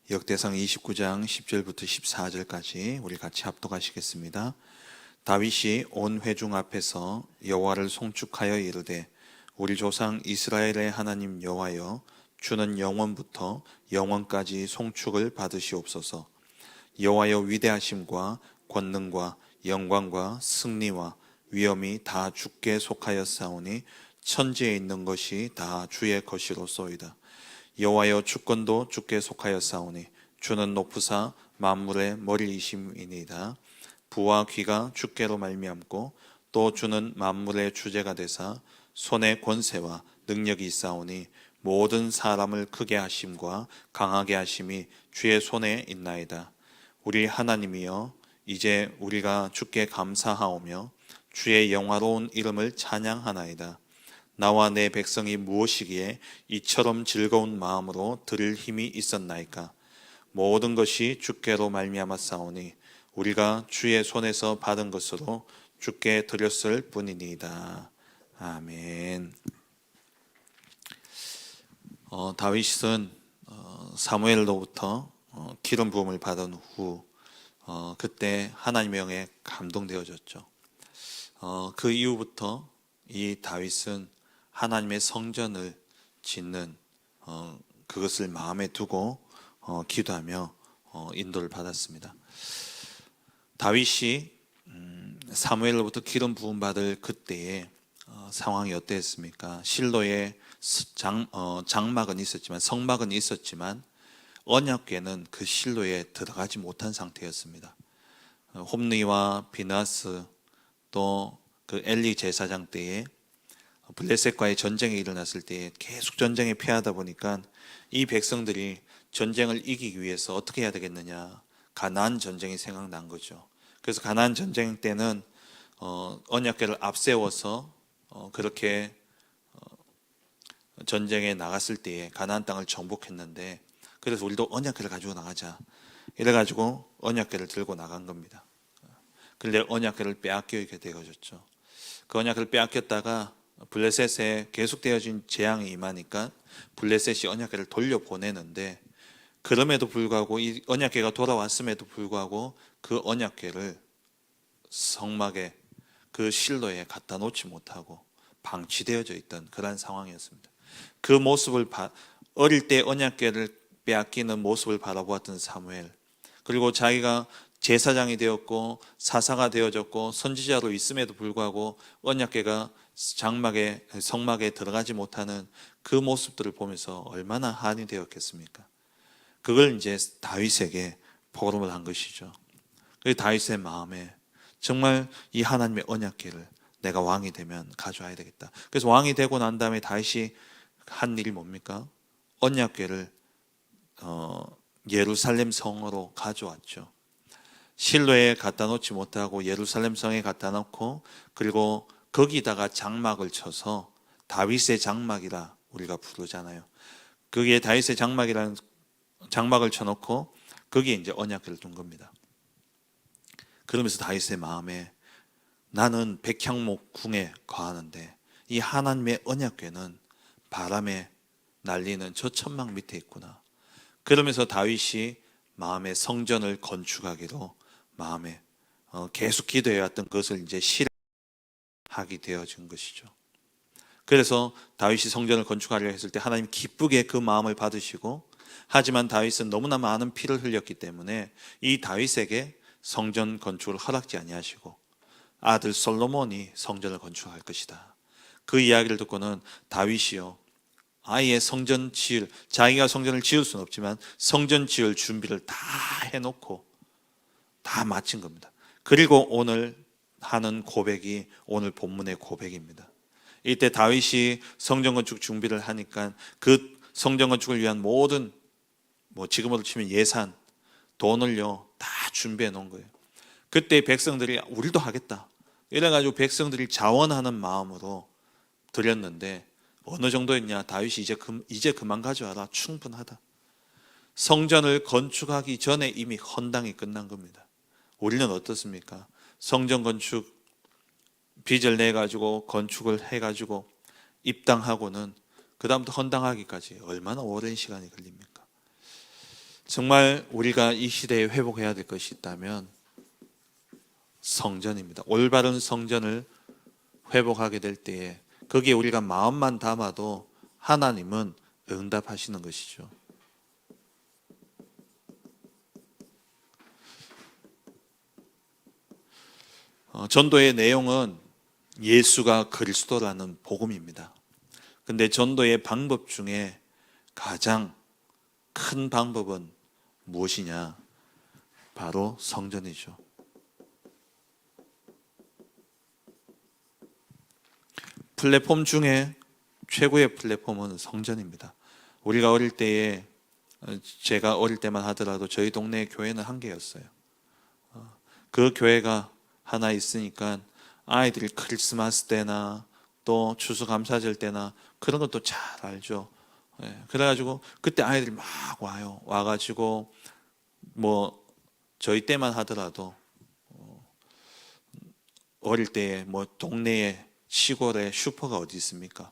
역대상 29장 10절부터 14절까지 우리 같이 합독하시겠습니다. 다윗이 온 회중 앞에서 여호와를 송축하여 이르되 우리 조상 이스라엘의 하나님 여호와여, 주는 영원부터 영원까지 송축을 받으시옵소서. 여호와여, 위대하심과 권능과 영광과 승리와 위엄이 다 주께 속하였사오니 천지에 있는 것이 다 주의 것이로소이다. 여호와여, 주권도 주께 속하였사오니 주는 높으사 만물의 머리이심이니이다. 부와 귀가 주께로 말미암고 또 주는 만물의 주제가 되사 손에 권세와 능력이 있사오니 모든 사람을 크게 하심과 강하게 하심이 주의 손에 있나이다. 우리 하나님이여, 이제 우리가 주께 감사하오며 주의 영화로운 이름을 찬양하나이다. 나와 내 백성이 무엇이기에 이처럼 즐거운 마음으로 드릴 힘이 있었나이까? 모든 것이 주께로 말미암았사오니 우리가 주의 손에서 받은 것으로 주께 드렸을 뿐이니이다. 아멘. 다윗은 사무엘로부터 기름 부음을 받은 후 그때 하나님의 영에 감동되어졌죠. 그 이후부터 이 다윗은 하나님의 성전을 짓는 그것을 마음에 두고 기도하며 인도를 받았습니다. 다윗이 사무엘로부터 기름 부음 받을 그때의 상황이 어땠습니까? 실로에 장막은 있었지만, 성막은 있었지만 언약궤는 그 실로에 들어가지 못한 상태였습니다. 홈리와 비나스 또 그 엘리 제사장 때에 블레셋과의 전쟁이 일어났을 때 계속 전쟁에 패하다 보니까 이 백성들이 전쟁을 이기기 위해서 어떻게 해야 되겠느냐, 가나안 전쟁이 생각난 거죠. 그래서 가나안 전쟁 때는 언약궤를 앞세워서 그렇게 전쟁에 나갔을 때에 가나안 땅을 정복했는데, 그래서 우리도 언약궤를 가지고 나가자 이래가지고 언약궤를 들고 나간 겁니다. 그런데 언약궤를 빼앗기게 되어졌죠. 그 언약궤를 빼앗겼다가 블레셋에 계속되어진 재앙이 임하니까 블레셋이 언약궤를 돌려보내는데, 그럼에도 불구하고 이 언약궤가 돌아왔음에도 불구하고 그 언약궤를 성막에 그 실로에 갖다 놓지 못하고 방치되어져 있던 그런 상황이었습니다. 그 모습을 어릴 때 언약궤를 빼앗기는 모습을 바라보았던 사무엘, 그리고 자기가 제사장이 되었고 사사가 되어졌고 선지자로 있음에도 불구하고 언약궤가 성막에 들어가지 못하는 그 모습들을 보면서 얼마나 한이 되었겠습니까? 그걸 이제 다윗에게 포럼을 한 것이죠. 그 다윗의 마음에 정말 이 하나님의 언약궤를 내가 왕이 되면 가져와야 되겠다. 그래서 왕이 되고 난 다음에 다윗이 한 일이 뭡니까? 언약궤를 예루살렘 성으로 가져왔죠. 실로에 갖다 놓지 못하고 예루살렘 성에 갖다 놓고, 그리고 거기다가 장막을 쳐서 다윗의 장막이라 우리가 부르잖아요. 거기에 다윗의 장막이라는 장막을 쳐놓고 거기에 이제 언약궤를 둔 겁니다. 그러면서 다윗의 마음에 나는 백향목 궁에 거하는데 이 하나님의 언약궤는 바람에 날리는 저 천막 밑에 있구나. 그러면서 다윗이 마음에 성전을 건축하기로 마음에 계속 기도해왔던 것을 이제 실행하게 되어진 것이죠. 그래서 다윗이 성전을 건축하려 했을 때 하나님 기쁘게 그 마음을 받으시고, 하지만 다윗은 너무나 많은 피를 흘렸기 때문에 이 다윗에게 성전 건축을 허락지 아니하시고 아들 솔로몬이 성전을 건축할 것이다. 그 이야기를 듣고는 다윗이요, 아예 자기가 성전을 지을 수는 없지만 성전 지을 준비를 다 해놓고 다 마친 겁니다. 그리고 오늘 하는 고백이 오늘 본문의 고백입니다. 이때 다윗이 성전 건축 준비를 하니까 그 성전 건축을 위한 모든 지금으로 치면 예산, 돈을요 다 준비해 놓은 거예요. 그때 백성들이 우리도 하겠다 이래가지고 백성들이 자원하는 마음으로 드렸는데 어느 정도였냐? 다윗이 이제 그만 가져와라, 충분하다. 성전을 건축하기 전에 이미 헌당이 끝난 겁니다. 우리는 어떻습니까? 성전 건축 빚을 내가지고 건축을 해가지고 입당하고는 그 다음부터 헌당하기까지 얼마나 오랜 시간이 걸립니까? 정말 우리가 이 시대에 회복해야 될 것이 있다면 성전입니다. 올바른 성전을 회복하게 될 때에 거기에 우리가 마음만 담아도 하나님은 응답하시는 것이죠. 전도의 내용은 예수가 그리스도라는 복음입니다. 근데 전도의 방법 중에 가장 큰 방법은 무엇이냐? 바로 성전이죠. 플랫폼 중에 최고의 플랫폼은 성전입니다. 우리가 어릴 때에, 제가 어릴 때만 하더라도 저희 동네 교회는 한 개였어요. 그 교회가 하나 있으니까 아이들이 크리스마스 때나 또 추수감사절 때나 그런 것도 잘 알죠. 그래가지고 그때 아이들이 막 와요. 와가지고 뭐 저희 때만 하더라도 어릴 때에 뭐 동네에 시골에 슈퍼가 어디 있습니까?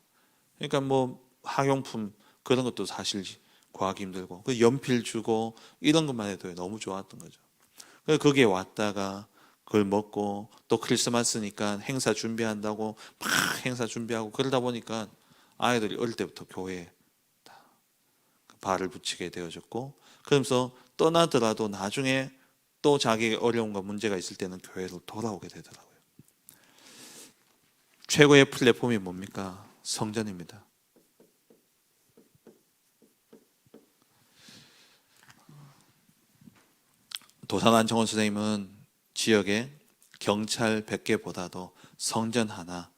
그러니까 뭐 학용품 그런 것도 사실 구하기 힘들고 그 연필 주고 이런 것만 해도 너무 좋았던 거죠. 그래서 거기에 왔다가 그걸 먹고 또 크리스마스니까 행사 준비한다고 막 행사 준비하고 그러다 보니까 아이들이 어릴 때부터 교회에 발을 붙이게 되어졌고 그러면서 떠나더라도 나중에 또 자기 어려움과 문제가 있을 때는 교회로 돌아오게 되더라고요. 최고의 플랫폼이 뭡니까? 성전입니다. 도산 안정원 선생님은 지역에 경찰 100개보다도 성전 하나,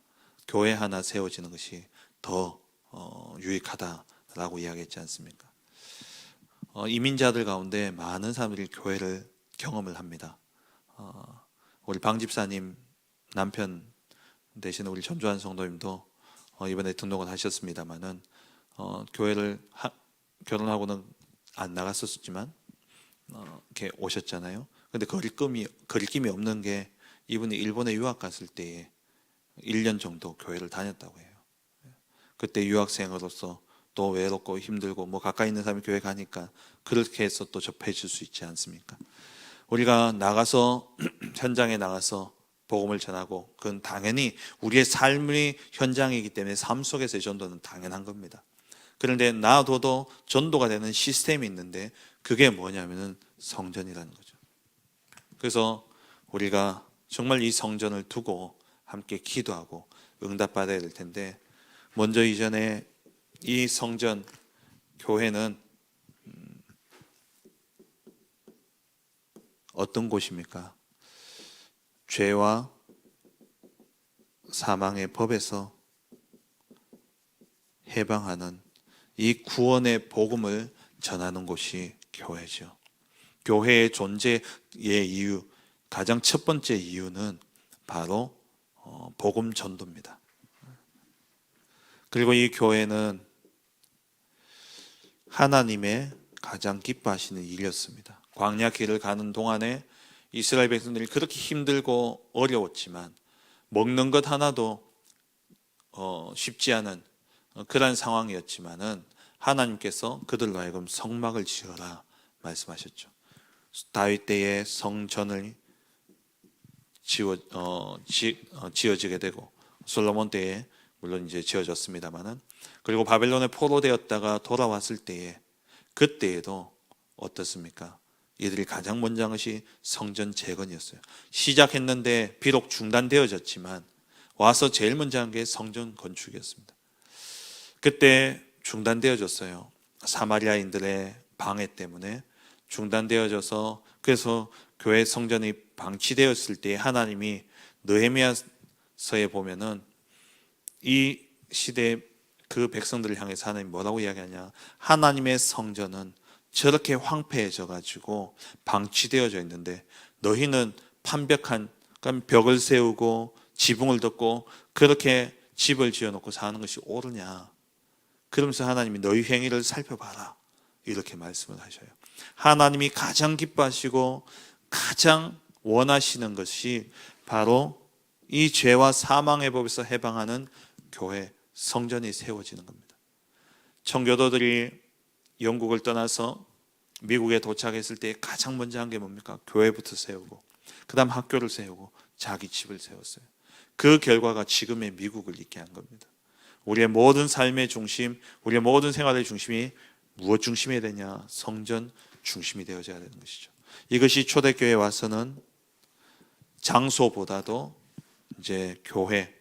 교회 하나 세워지는 것이 더 유익하다라고 이야기했지 않습니까? 이민자들 가운데 많은 사람들이 교회를 경험을 합니다. 우리 방 집사님 남편 되시는 우리 전주환 성도님도 이번에 등록을 하셨습니다만은 교회를 결혼하고는 안 나갔었지만 이렇게 오셨잖아요. 근데 거리낌이 없는 게 이분이 일본에 유학 갔을 때에 1년 정도 교회를 다녔다고 해요. 그때 유학생으로서 또 외롭고 힘들고 뭐 가까이 있는 사람이 교회 가니까 그렇게 해서 또 접해질 수 있지 않습니까? 우리가 나가서 현장에 나가서 복음을 전하고 그건 당연히 우리의 삶의 현장이기 때문에 삶 속에서의 전도는 당연한 겁니다. 그런데 놔둬도 전도가 되는 시스템이 있는데 그게 뭐냐면은 성전이라는 거죠. 그래서 우리가 정말 이 성전을 두고 함께 기도하고 응답받아야 될 텐데 먼저 이전에 이 성전 교회는 어떤 곳입니까? 죄와 사망의 법에서 해방하는 이 구원의 복음을 전하는 곳이 교회죠. 교회의 존재의 이유, 가장 첫 번째 이유는 바로 복음 전도입니다. 그리고 이 교회는 하나님의 가장 기뻐하시는 일이었습니다. 광야 길을 가는 동안에 이스라엘 백성들이 그렇게 힘들고 어려웠지만 먹는 것 하나도 쉽지 않은 그런 상황이었지만은 하나님께서 그들로 하여금 성막을 지어라 말씀하셨죠. 다윗 때에 성전을 지어지게 되고 솔로몬 때에 물론 이제 지어졌습니다만은 그리고 바벨론에 포로되었다가 돌아왔을 때에 그때에도 어떻습니까? 이들이 가장 먼저 한 것이 성전 재건이었어요. 시작했는데 비록 중단되어졌지만 와서 제일 먼저 한 게 성전 건축이었습니다. 그때 중단되어졌어요. 사마리아인들의 방해 때문에 중단되어져서 그래서 교회 성전이 방치되었을 때 하나님이 느헤미야서에 보면은 이 시대 그 백성들을 향해서 하나님 뭐라고 이야기하냐? 하나님의 성전은 저렇게 황폐해져 가지고 방치되어져 있는데 너희는 판벽한 벽을 세우고 지붕을 덮고 그렇게 집을 지어놓고 사는 것이 옳으냐? 그러면서 하나님이 너희 행위를 살펴봐라 이렇게 말씀을 하셔요. 하나님이 가장 기뻐하시고 가장 원하시는 것이 바로 이 죄와 사망의 법에서 해방하는 교회 성전이 세워지는 겁니다. 청교도들이 영국을 떠나서 미국에 도착했을 때 가장 먼저 한 게 뭡니까? 교회부터 세우고 그 다음 학교를 세우고 자기 집을 세웠어요. 그 결과가 지금의 미국을 있게 한 겁니다. 우리의 모든 삶의 중심, 우리의 모든 생활의 중심이 무엇 중심이 되냐? 성전 중심이 되어져야 되는 것이죠. 이것이 초대교회에 와서는 장소보다도 이제 교회,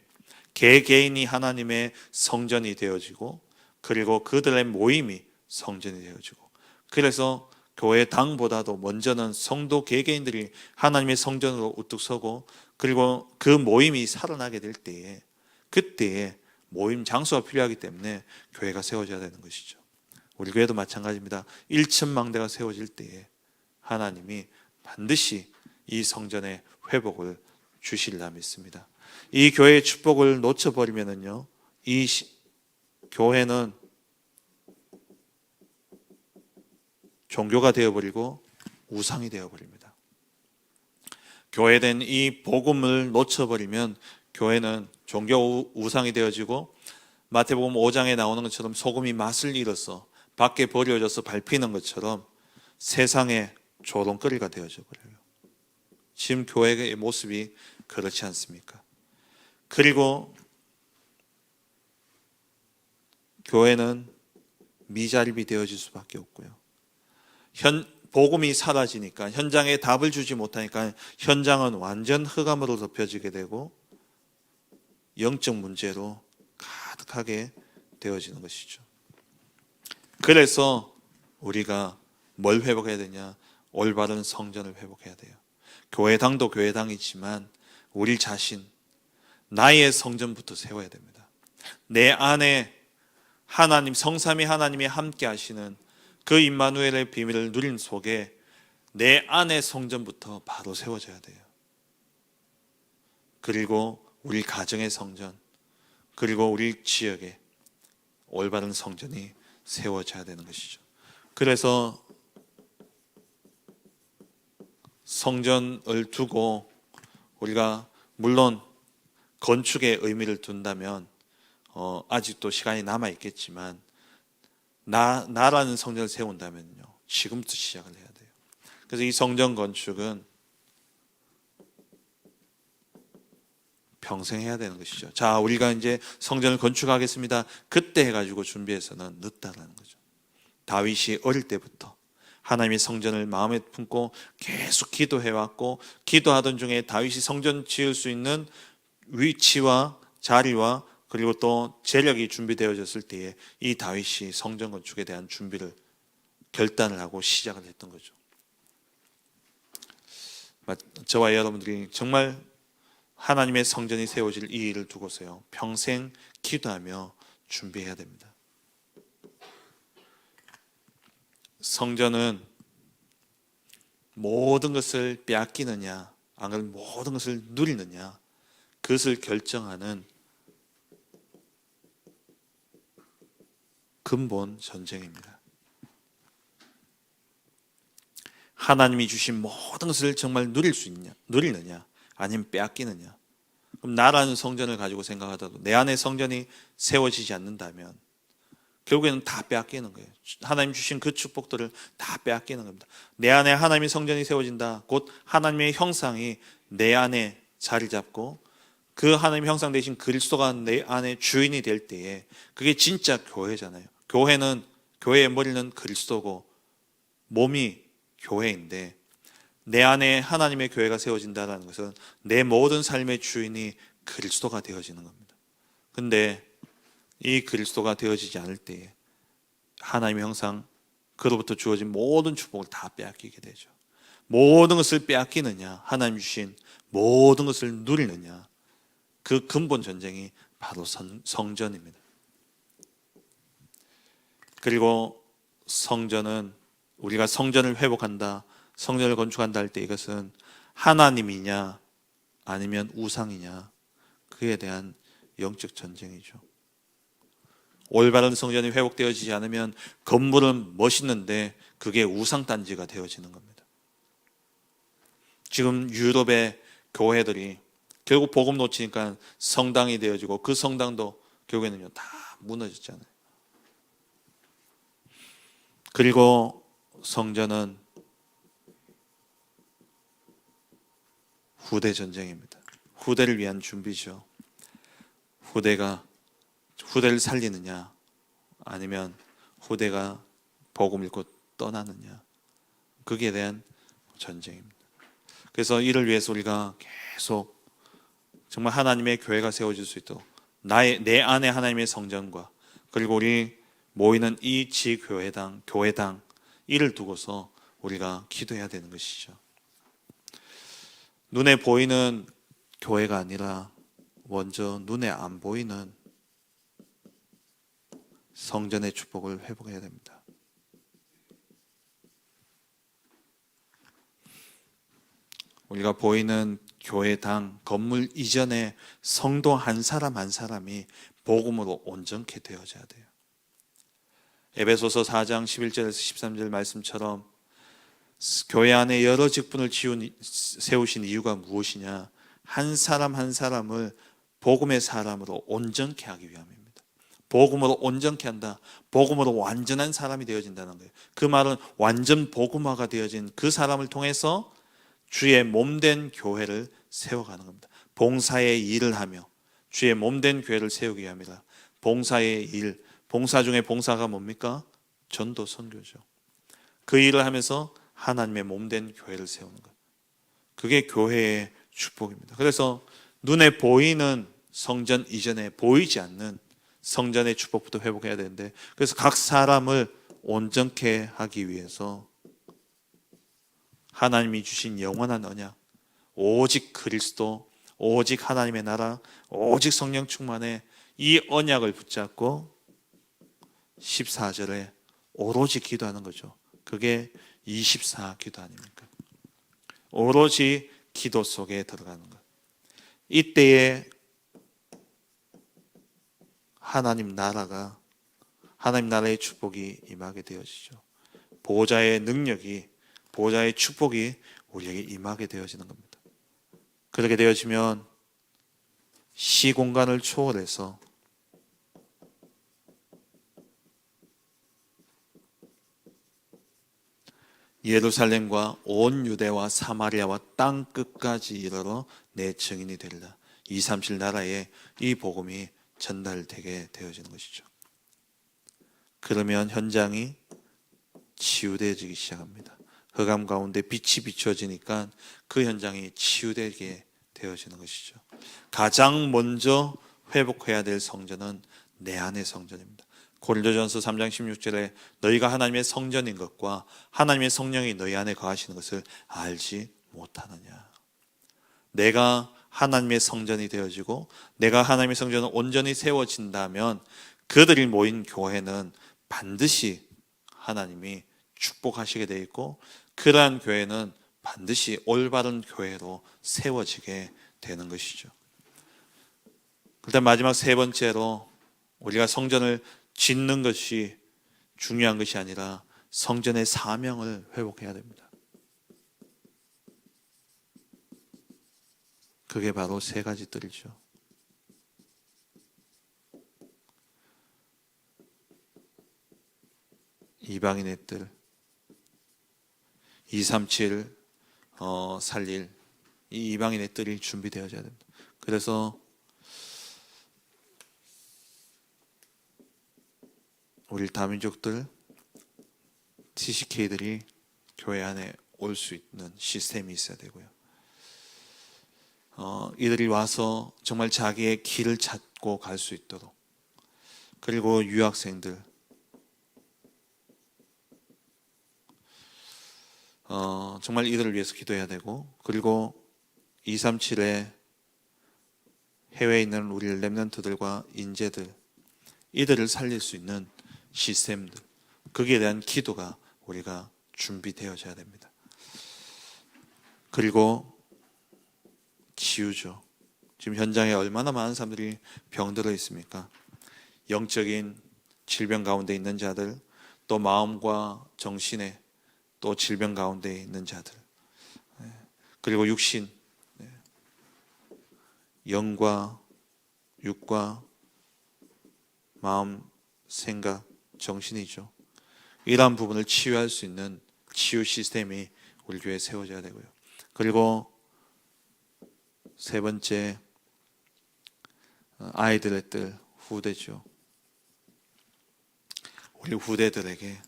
개개인이 하나님의 성전이 되어지고 그리고 그들의 모임이 성전이 되어지고 그래서 교회 당보다도 먼저는 성도 개개인들이 하나님의 성전으로 우뚝 서고 그리고 그 모임이 살아나게 될 때에 그때에 모임 장소가 필요하기 때문에 교회가 세워져야 되는 것이죠. 우리 교회도 마찬가지입니다. 1천망대가 세워질 때에 하나님이 반드시 이 성전의 회복을 주시리라 믿습니다. 이 교회의 축복을 놓쳐버리면은요, 이 교회는 종교가 되어버리고 우상이 되어버립니다. 교회된 이 복음을 놓쳐버리면 교회는 종교 우상이 되어지고 마태복음 5장에 나오는 것처럼 소금이 맛을 잃어서 밖에 버려져서 밟히는 것처럼 세상의 조롱거리가 되어져 버려요. 지금 교회의 모습이 그렇지 않습니까? 그리고 교회는 미자립이 되어질 수밖에 없고요. 복음이 사라지니까 현장에 답을 주지 못하니까 현장은 완전 흑암으로 덮여지게 되고 영적 문제로 가득하게 되어지는 것이죠. 그래서 우리가 뭘 회복해야 되냐? 올바른 성전을 회복해야 돼요. 교회당도 교회당이지만 우리 자신, 나의 성전부터 세워야 됩니다. 내 안에 하나님, 성삼위 하나님이 함께 하시는 그 임마누엘의 비밀을 누린 속에 내 안의 성전부터 바로 세워져야 돼요. 그리고 우리 가정의 성전, 그리고 우리 지역에 올바른 성전이 세워져야 되는 것이죠. 그래서 성전을 두고 우리가 물론 건축에 의미를 둔다면 아직도 시간이 남아 있겠지만 나라는 성전을 세운다면요, 지금부터 시작을 해야 돼요. 그래서 이 성전 건축은 평생 해야 되는 것이죠. 자, 우리가 이제 성전을 건축하겠습니다. 그때 해가지고 준비해서는 늦다라는 거죠. 다윗이 어릴 때부터 하나님의 성전을 마음에 품고 계속 기도해왔고, 기도하던 중에 다윗이 성전 지을 수 있는 위치와 자리와 그리고 또 재력이 준비되어졌을 때에 이 다윗이 성전 건축에 대한 준비를 결단을 하고 시작을 했던 거죠. 저와 여러분들이 정말 하나님의 성전이 세워질 이 일을 두고서요, 평생 기도하며 준비해야 됩니다. 성전은 모든 것을 빼앗기느냐, 아니면 모든 것을 누리느냐, 그것을 결정하는 근본 전쟁입니다. 하나님이 주신 모든 것을 정말 누리느냐, 아니면 빼앗기느냐. 그럼 나라는 성전을 가지고 생각하다도 내 안에 성전이 세워지지 않는다면 결국에는 다 빼앗기는 거예요. 하나님 주신 그 축복들을 다 빼앗기는 겁니다. 내 안에 하나님의 성전이 세워진다. 곧 하나님의 형상이 내 안에 자리 잡고 그 하나님의 형상 되신 그리스도가 내 안에 주인이 될 때에 그게 진짜 교회잖아요. 교회의 머리는 그리스도고 몸이 교회인데, 내 안에 하나님의 교회가 세워진다는 것은 내 모든 삶의 주인이 그리스도가 되어지는 겁니다. 근데 이 그리스도가 되어지지 않을 때에 하나님의 형상, 그로부터 주어진 모든 축복을 다 빼앗기게 되죠. 모든 것을 빼앗기느냐, 하나님 주신 모든 것을 누리느냐, 그 근본 전쟁이 바로 성전입니다. 그리고 성전은, 우리가 성전을 회복한다, 성전을 건축한다 할 때 이것은 하나님이냐 아니면 우상이냐, 그에 대한 영적 전쟁이죠. 올바른 성전이 회복되어지지 않으면 건물은 멋있는데 그게 우상단지가 되어지는 겁니다. 지금 유럽의 교회들이 결국 복음 놓치니까 성당이 되어지고 그 성당도 결국에는요 다 무너졌잖아요. 그리고 성전은 후대 전쟁입니다. 후대를 위한 준비죠. 후대를 살리느냐, 아니면 후대가 복음 읽고 떠나느냐, 거기에 대한 전쟁입니다. 그래서 이를 위해서 우리가 계속 정말 하나님의 교회가 세워질 수 있도록 내 안에 하나님의 성전과 그리고 우리 모이는 이 지교회당, 교회당 이를 두고서 우리가 기도해야 되는 것이죠. 눈에 보이는 교회가 아니라 먼저 눈에 안 보이는 성전의 축복을 회복해야 됩니다. 우리가 보이는 교회당, 건물 이전에 성도 한 사람 한 사람이 복음으로 온전케 되어져야 돼요. 에베소서 4장 11절에서 13절 말씀처럼 교회 안에 여러 직분을 세우신 이유가 무엇이냐? 한 사람 한 사람을 복음의 사람으로 온전케 하기 위함입니다. 복음으로 온전케 한다. 복음으로 완전한 사람이 되어진다는 거예요. 그 말은 완전 복음화가 되어진 그 사람을 통해서 주의 몸된 교회를 세워가는 겁니다. 봉사의 일을 하며 주의 몸된 교회를 세우기 위함이라. 봉사의 일, 봉사 중에 봉사가 뭡니까? 전도 선교죠. 그 일을 하면서 하나님의 몸된 교회를 세우는 것. 그게 교회의 축복입니다. 그래서 눈에 보이는 성전 이전에 보이지 않는 성전의 축복부터 회복해야 되는데, 그래서 각 사람을 온전케 하기 위해서 하나님이 주신 영원한 언약, 오직 그리스도, 오직 하나님의 나라, 오직 성령 충만의 이 언약을 붙잡고 14절에 오로지 기도하는 거죠. 그게 24 기도 아닙니까? 오로지 기도 속에 들어가는 것. 이때에 하나님 나라의 축복이 임하게 되어지죠. 보호자의 능력이, 보호자의 축복이 우리에게 임하게 되어지는 겁니다. 그렇게 되어지면 시공간을 초월해서 예루살렘과 온 유대와 사마리아와 땅 끝까지 이르러 내 증인이 되리라. 237 나라에 이 복음이 전달되게 되어지는 것이죠. 그러면 현장이 치유되어지기 시작합니다. 흑암 가운데 빛이 비춰지니까 그 현장이 치유되게 되어지는 것이죠. 가장 먼저 회복해야 될 성전은 내 안의 성전입니다. 고린도전서 3장 16절에 너희가 하나님의 성전인 것과 하나님의 성령이 너희 안에 거하시는 것을 알지 못하느냐. 내가 하나님의 성전이 되어지고 내가 하나님의 성전은 온전히 세워진다면 그들이 모인 교회는 반드시 하나님이 축복하시게 되어 있고, 그러한 교회는 반드시 올바른 교회로 세워지게 되는 것이죠. 그다음 마지막 세 번째로, 우리가 성전을 짓는 것이 중요한 것이 아니라 성전의 사명을 회복해야 됩니다. 그게 바로 세 가지 뜰이죠. 이방인의 뜰, 237 살릴 이 이방인의 뜰이 준비되어져야 됩니다. 그래서 우리 다민족들, TCK들이 교회 안에 올 수 있는 시스템이 있어야 되고요. 이들이 와서 정말 자기의 길을 찾고 갈 수 있도록, 그리고 유학생들, 정말 이들을 위해서 기도해야 되고, 그리고 237에 해외에 있는 우리 렘넌트들과 인재들, 이들을 살릴 수 있는 시스템들, 거기에 대한 기도가 우리가 준비되어져야 됩니다. 그리고 치유죠. 지금 현장에 얼마나 많은 사람들이 병들어 있습니까? 영적인 질병 가운데 있는 자들, 또 마음과 정신의 또 질병 가운데 있는 자들, 그리고 육신, 영과 육과 마음, 생각, 정신이죠. 이러한 부분을 치유할 수 있는 치유 시스템이 우리 교회에 세워져야 되고요. 그리고 세 번째, 아이들의 뜰, 후대죠. 우리 후대들에게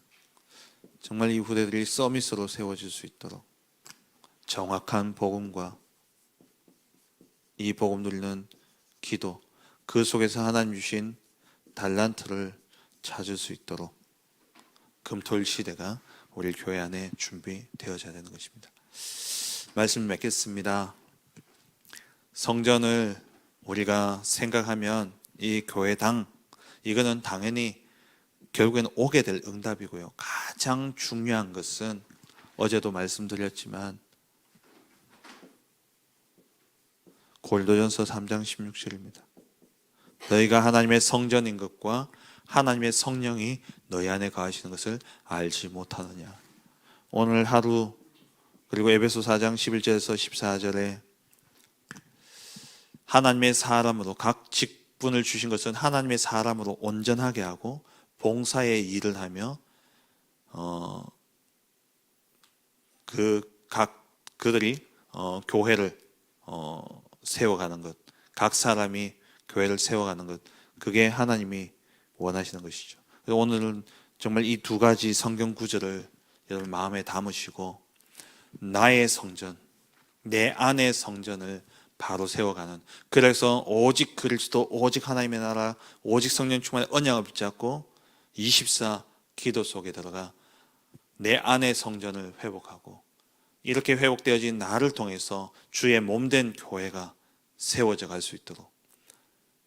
정말 이 후대들이 서밋으로 세워질 수 있도록 정확한 복음과 이 복음 누리는 기도, 그 속에서 하나님 주신 달란트를 찾을 수 있도록 금토일 시대가 우리 교회 안에 준비되어져야 되는 것입니다. 말씀 맺겠습니다. 성전을 우리가 생각하면 이 교회당, 이거는 당연히 결국엔 오게 될 응답이고요. 가장 중요한 것은 어제도 말씀드렸지만 고린도전서 3장 16절입니다. 너희가 하나님의 성전인 것과 하나님의 성령이 너희 안에 거하시는 것을 알지 못하느냐. 오늘 하루, 그리고 에베소 4장 11절에서 14절에 하나님의 사람으로, 각 직분을 주신 것은 하나님의 사람으로 온전하게 하고 봉사의 일을 하며 그들이 교회를 세워가는 것, 각 사람이 교회를 세워가는 것, 그게 하나님이 원하시는 것이죠. 그래서 오늘은 정말 이 두 가지 성경 구절을 여러분 마음에 담으시고 나의 성전, 내 안의 성전을 바로 세워가는, 그래서 오직 그리스도, 오직 하나님의 나라, 오직 성령 충만의 언약을 붙잡고 24 기도 속에 들어가 내 안의 성전을 회복하고, 이렇게 회복되어진 나를 통해서 주의 몸된 교회가 세워져 갈 수 있도록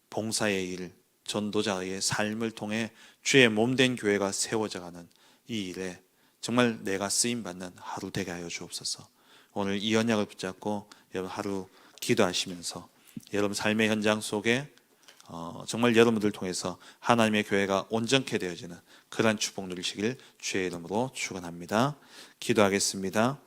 봉사의 일, 전도자의 삶을 통해 주의 몸된 교회가 세워져 가는 이 일에 정말 내가 쓰임받는 하루 되게 하여 주옵소서. 오늘 이 언약을 붙잡고 여러분 하루 기도하시면서 여러분 삶의 현장 속에 정말 여러분들 통해서 하나님의 교회가 온전케 되어지는 그러한 축복 누리시길 주의 이름으로 축원합니다. 기도하겠습니다.